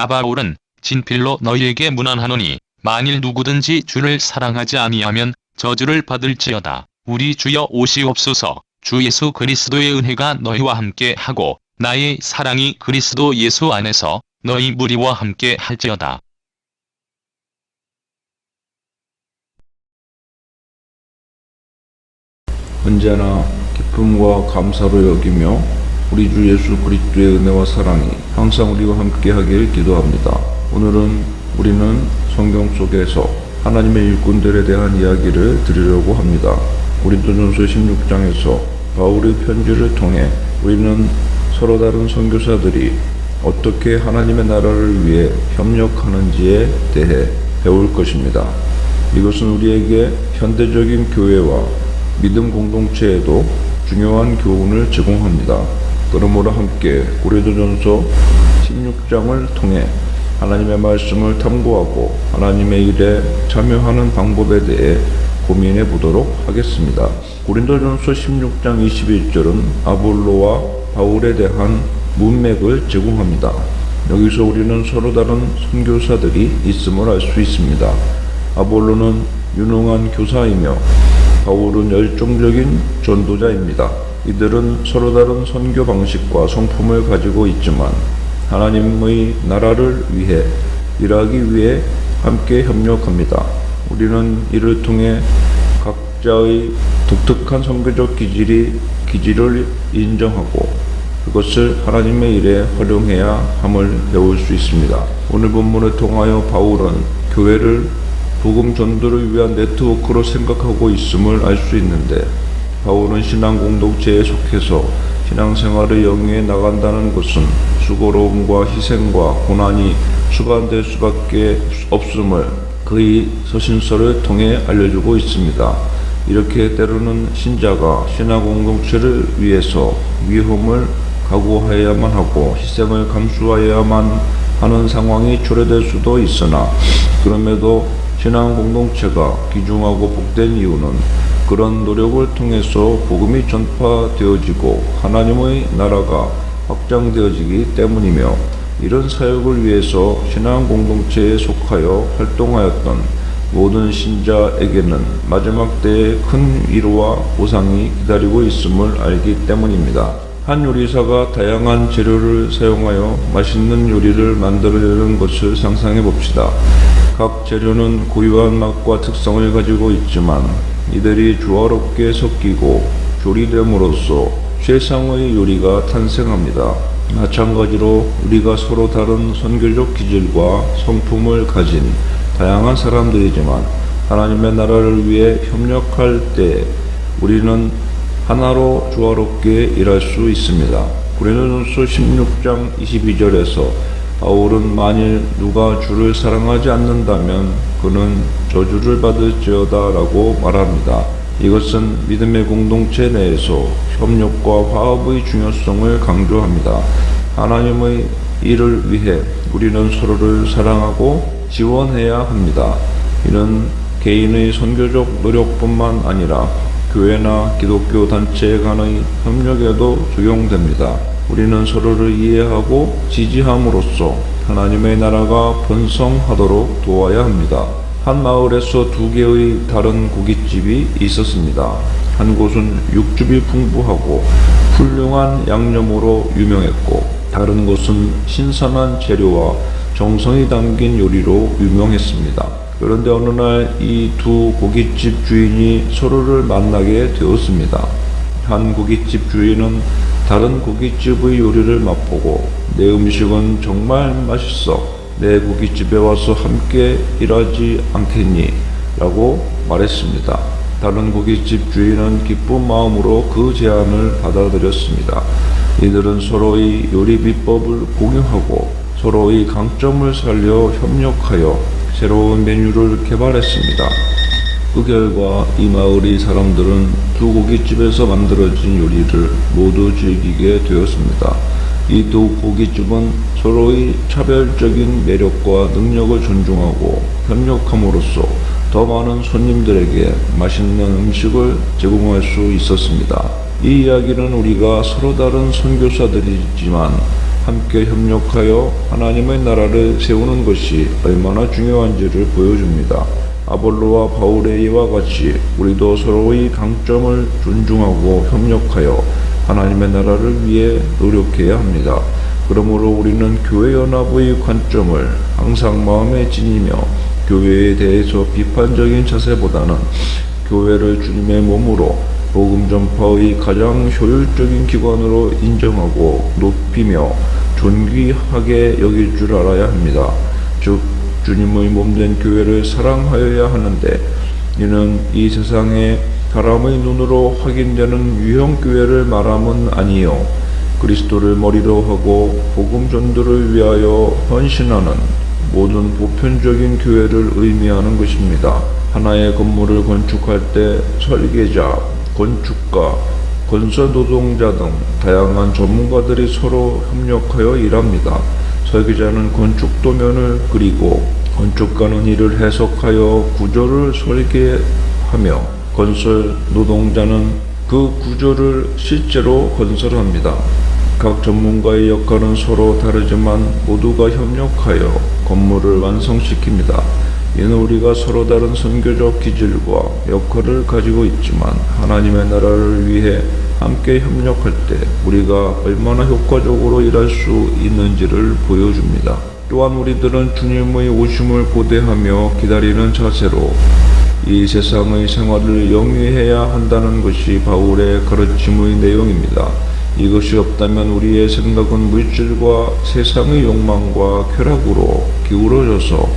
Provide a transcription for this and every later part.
바울은 진필로 너희에게 문안하노니 만일 누구든지 주를 사랑하지 아니하면 저주를 받을지어다. 우리 주여 오시옵소서. 주 예수 그리스도의 은혜가 너희와 함께 하고 나의 사랑이 그리스도 예수 안에서 너희 무리와 함께 할지어다. 언제나 기쁨과 감사로 여기며 우리 주 예수 그리스도의 은혜와 사랑이 항상 우리와 함께 하길 기도합니다. 오늘은 우리는 성경 속에서 하나님의 일꾼들에 대한 이야기를 드리려고 합니다. 고린도전서 16장에서 바울의 편지를 통해 우리는 서로 다른 선교사들이 어떻게 하나님의 나라를 위해 협력하는지에 대해 배울 것입니다. 이것은 우리에게 현대적인 교회와 믿음 공동체에도 중요한 교훈을 제공합니다. 그러므로 함께 고린도전서 16장을 통해 하나님의 말씀을 탐구하고 하나님의 일에 참여하는 방법에 대해 고민해 보도록 하겠습니다. 고린도전서 16장 21절은 아볼로와 바울에 대한 문맥을 제공합니다. 여기서 우리는 서로 다른 선교사들이 있음을 알 수 있습니다. 아볼로는 유능한 교사이며 바울은 열정적인 전도자입니다. 이들은 서로 다른 선교 방식과 성품을 가지고 있지만 하나님의 나라를 위해 일하기 위해 함께 협력합니다. 우리는 이를 통해 각자의 독특한 선교적 기질을 인정하고 그것을 하나님의 일에 활용해야 함을 배울 수 있습니다. 오늘 본문을 통하여 바울은 교회를 복음 전도를 위한 네트워크로 생각하고 있음을 알 수 있는데, 바울은 신앙 공동체에 속해서 신앙생활을 영위해 나간다는 것은 수고로움과 희생과 고난이 수반될 수밖에 없음을 그의 서신서를 통해 알려주고 있습니다. 이렇게 때로는 신자가 신앙 공동체를 위해서 위험을 각오해야만 하고 희생을 감수해야만 하는 상황이 초래될 수도 있으나, 그럼에도 신앙 공동체가 귀중하고 복된 이유는 그런 노력을 통해서 복음이 전파되어지고 하나님의 나라가 확장되어지기 때문이며, 이런 사역을 위해서 신앙 공동체에 속하여 활동하였던 모든 신자에게는 마지막 때에 큰 위로와 보상이 기다리고 있음을 알기 때문입니다. 한 요리사가 다양한 재료를 사용하여 맛있는 요리를 만들려는 것을 상상해 봅시다. 각 재료는 고유한 맛과 특성을 가지고 있지만 이들이 조화롭게 섞이고 조리됨으로써 최상의 요리가 탄생합니다. 마찬가지로 우리가 서로 다른 선교적 기질과 성품을 가진 다양한 사람들이지만 하나님의 나라를 위해 협력할 때 우리는 하나로 조화롭게 일할 수 있습니다. 고린도전서 16장 22절에서 바울은 만일 누가 주를 사랑하지 않는다면 그는 저주를 받을지어다 라고 말합니다. 이것은 믿음의 공동체 내에서 협력과 화합의 중요성을 강조합니다. 하나님의 일을 위해 우리는 서로를 사랑하고 지원해야 합니다. 이는 개인의 선교적 노력뿐만 아니라 교회나 기독교 단체 간의 협력에도 적용됩니다. 우리는 서로를 이해하고 지지함으로써 하나님의 나라가 번성하도록 도와야 합니다. 한 마을에서 두 개의 다른 고깃집이 있었습니다. 한 곳은 육즙이 풍부하고 훌륭한 양념으로 유명했고, 다른 곳은 신선한 재료와 정성이 담긴 요리로 유명했습니다. 그런데 어느 날 이 두 고깃집 주인이 서로를 만나게 되었습니다. 한 고깃집 주인은 다른 고깃집의 요리를 맛보고 내 음식은 정말 맛있어. 내 고깃집에 와서 함께 일하지 않겠니? 라고 말했습니다. 다른 고깃집 주인은 기쁜 마음으로 그 제안을 받아들였습니다. 이들은 서로의 요리 비법을 공유하고 서로의 강점을 살려 협력하여 새로운 메뉴를 개발했습니다. 그 결과 이 마을의 사람들은 두 고깃집에서 만들어진 요리를 모두 즐기게 되었습니다. 이 두 고깃집은 서로의 차별적인 매력과 능력을 존중하고 협력함으로써 더 많은 손님들에게 맛있는 음식을 제공할 수 있었습니다. 이 이야기는 우리가 서로 다른 선교사들이지만 함께 협력하여 하나님의 나라를 세우는 것이 얼마나 중요한지를 보여줍니다. 아볼로와 바울의 이와 같이 우리도 서로의 강점을 존중하고 협력하여 하나님의 나라를 위해 노력해야 합니다. 그러므로 우리는 교회 연합의 관점을 항상 마음에 지니며 교회에 대해서 비판적인 자세보다는 교회를 주님의 몸으로 복음 전파의 가장 효율적인 기관으로 인정하고 높이며 존귀하게 여길 줄 알아야 합니다. 즉 주님의 몸된 교회를 사랑하여야 하는데 이는 이 세상에 사람의 눈으로 확인되는 유형 교회를 말함은 아니요 그리스도를 머리로 하고 복음 전도를 위하여 헌신하는 모든 보편적인 교회를 의미하는 것입니다. 하나의 건물을 건축할 때 설계자, 건축가, 건설 노동자 등 다양한 전문가들이 서로 협력하여 일합니다. 설계자는 건축 도면을 그리고 건축가는 이를 해석하여 구조를 설계하며 건설 노동자는 그 구조를 실제로 건설합니다. 각 전문가의 역할은 서로 다르지만 모두가 협력하여 건물을 완성시킵니다. 이는 우리가 서로 다른 선교적 기질과 역할을 가지고 있지만 하나님의 나라를 위해 함께 협력할 때 우리가 얼마나 효과적으로 일할 수 있는지를 보여줍니다. 또한 우리들은 주님의 오심을 고대하며 기다리는 자세로 이 세상의 생활을 영위해야 한다는 것이 바울의 가르침의 내용입니다. 이것이 없다면 우리의 생각은 물질과 세상의 욕망과 쾌락으로 기울어져서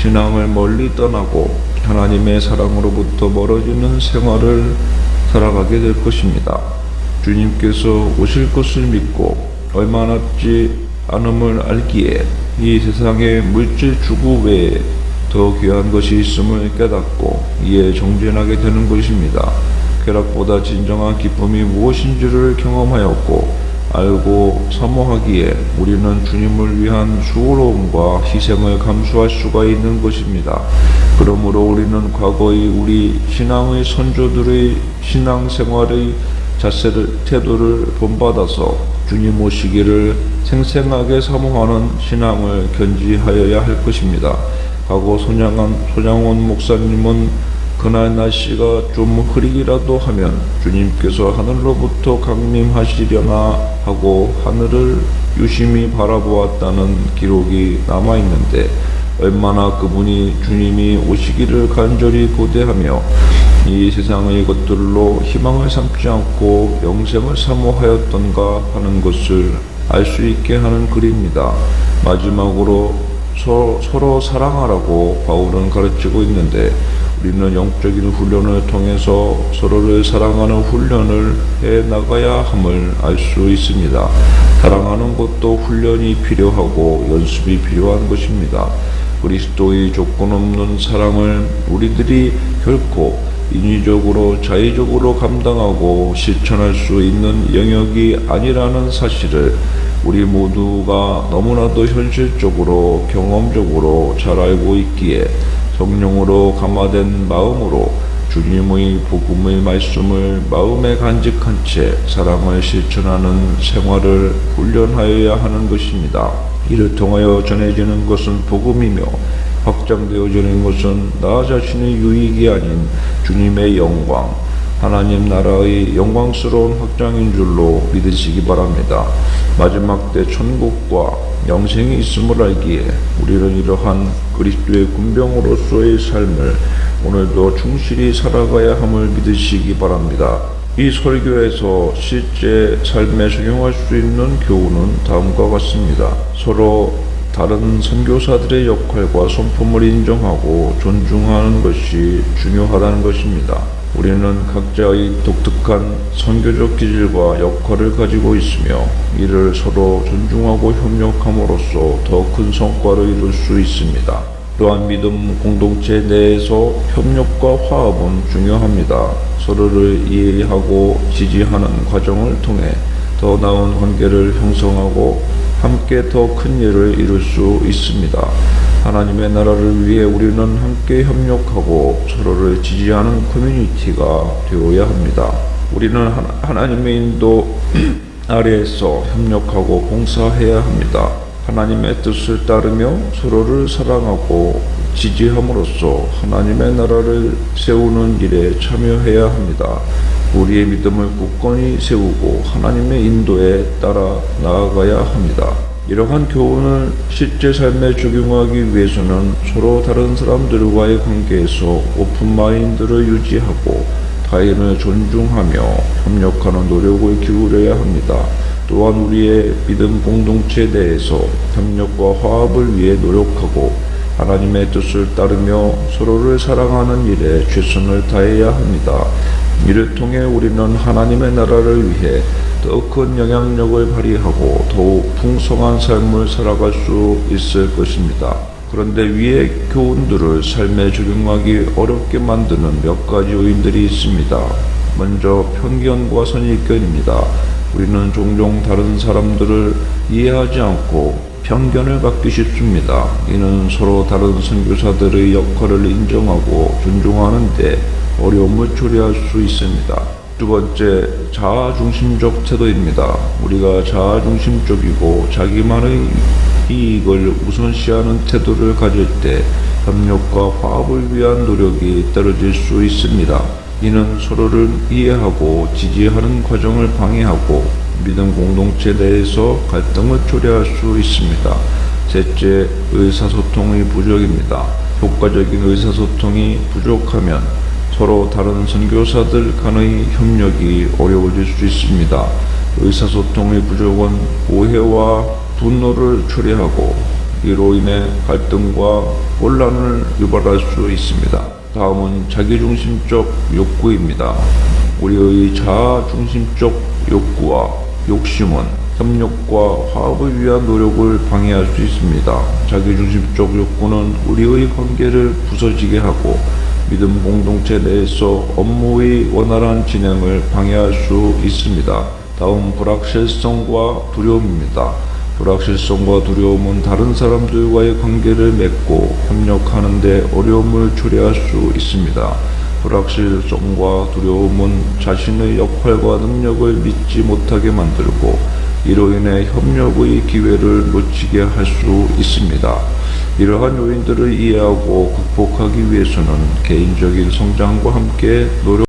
신앙을 멀리 떠나고 하나님의 사랑으로부터 멀어지는 생활을 살아가게 될 것입니다. 주님께서 오실 것을 믿고 얼마 남지 않음을 알기에 이 세상의 물질 추구 외에 더 귀한 것이 있음을 깨닫고 이에 정진하게 되는 것입니다. 쾌락보다 진정한 기쁨이 무엇인지를 경험하였고 알고 사모하기에 우리는 주님을 위한 수고로움과 희생을 감수할 수가 있는 것입니다. 그러므로 우리는 과거의 우리 신앙의 선조들의 신앙생활의 태도를 본받아서 주님 오시기를 생생하게 사모하는 신앙을 견지하여야 할 것입니다. 과거 손양원 목사님은 그날 날씨가 좀 흐리기라도 하면 주님께서 하늘로부터 강림하시려나 하고 하늘을 유심히 바라보았다는 기록이 남아있는데 얼마나 그분이 주님이 오시기를 간절히 고대하며 이 세상의 것들로 희망을 삼지 않고 영생을 사모하였던가 하는 것을 알 수 있게 하는 글입니다. 마지막으로 서로 사랑하라고 바울은 가르치고 있는데 우리는 영적인 훈련을 통해서 서로를 사랑하는 훈련을 해 나가야 함을 알 수 있습니다. 사랑하는 것도 훈련이 필요하고 연습이 필요한 것입니다. 그리스도의 조건 없는 사랑을 우리들이 결코 인위적으로 자의적으로 감당하고 실천할 수 있는 영역이 아니라는 사실을 우리 모두가 너무나도 현실적으로 경험적으로 잘 알고 있기에 성령으로 감화된 마음으로 주님의 복음의 말씀을 마음에 간직한 채 사랑을 실천하는 생활을 훈련하여야 하는 것입니다. 이를 통하여 전해지는 것은 복음이며 확장되어지는 것은 나 자신의 유익이 아닌 주님의 영광, 하나님 나라의 영광스러운 확장인 줄로 믿으시기 바랍니다. 마지막 때 천국과 영생이 있음을 알기에 우리는 이러한 그리스도의 군병으로서의 삶을 오늘도 충실히 살아가야 함을 믿으시기 바랍니다. 이 설교에서 실제 삶에 적용할 수 있는 교훈은 다음과 같습니다. 서로 다른 선교사들의 역할과 성품을 인정하고 존중하는 것이 중요하다는 것입니다. 우리는 각자의 독특한 선교적 기질과 역할을 가지고 있으며 이를 서로 존중하고 협력함으로써 더 큰 성과를 이룰 수 있습니다. 또한 믿음 공동체 내에서 협력과 화합은 중요합니다. 서로를 이해하고 지지하는 과정을 통해 더 나은 관계를 형성하고 함께 더 큰 일을 이룰 수 있습니다. 하나님의 나라를 위해 우리는 함께 협력하고 서로를 지지하는 커뮤니티가 되어야 합니다. 우리는 하나님의 인도 아래에서 협력하고 봉사해야 합니다. 하나님의 뜻을 따르며 서로를 사랑하고 지지함으로써 하나님의 나라를 세우는 일에 참여해야 합니다. 우리의 믿음을 굳건히 세우고 하나님의 인도에 따라 나아가야 합니다. 이러한 교훈을 실제 삶에 적용하기 위해서는 서로 다른 사람들과의 관계에서 오픈마인드를 유지하고 타인을 존중하며 협력하는 노력을 기울여야 합니다. 또한 우리의 믿음 공동체 내에서 협력과 화합을 위해 노력하고 하나님의 뜻을 따르며 서로를 사랑하는 일에 최선을 다해야 합니다. 이를 통해 우리는 하나님의 나라를 위해 더 큰 영향력을 발휘하고 더욱 풍성한 삶을 살아갈 수 있을 것입니다. 그런데 위의 교훈들을 삶에 적용하기 어렵게 만드는 몇 가지 요인들이 있습니다. 먼저 편견과 선입견입니다. 우리는 종종 다른 사람들을 이해하지 않고 편견을 갖기 쉽습니다. 이는 서로 다른 선교사들의 역할을 인정하고 존중하는 데 어려움을 초래할 수 있습니다. 두 번째, 자아중심적 태도입니다. 우리가 자아중심적이고 자기만의 이익을 우선시하는 태도를 가질 때 협력과 화합을 위한 노력이 떨어질 수 있습니다. 이는 서로를 이해하고 지지하는 과정을 방해하고 믿음 공동체 내에서 갈등을 초래할 수 있습니다. 셋째, 의사소통의 부족입니다. 효과적인 의사소통이 부족하면 서로 다른 선교사들 간의 협력이 어려워질 수 있습니다. 의사소통의 부족은 오해와 분노를 초래하고 이로 인해 갈등과 혼란을 유발할 수 있습니다. 다음은 자기중심적 욕구입니다. 우리의 자아중심적 욕구와 욕심은 협력과 화합을 위한 노력을 방해할 수 있습니다. 자기중심적 욕구는 우리의 관계를 부서지게 하고 믿음 공동체 내에서 업무의 원활한 진행을 방해할 수 있습니다. 다음 불확실성과 두려움입니다. 불확실성과 두려움은 다른 사람들과의 관계를 맺고 협력하는 데 어려움을 초래할 수 있습니다. 불확실성과 두려움은 자신의 역할과 능력을 믿지 못하게 만들고 이로 인해 협력의 기회를 놓치게 할 수 있습니다. 이러한 요인들을 이해하고 극복하기 위해서는 개인적인 성장과 함께 노력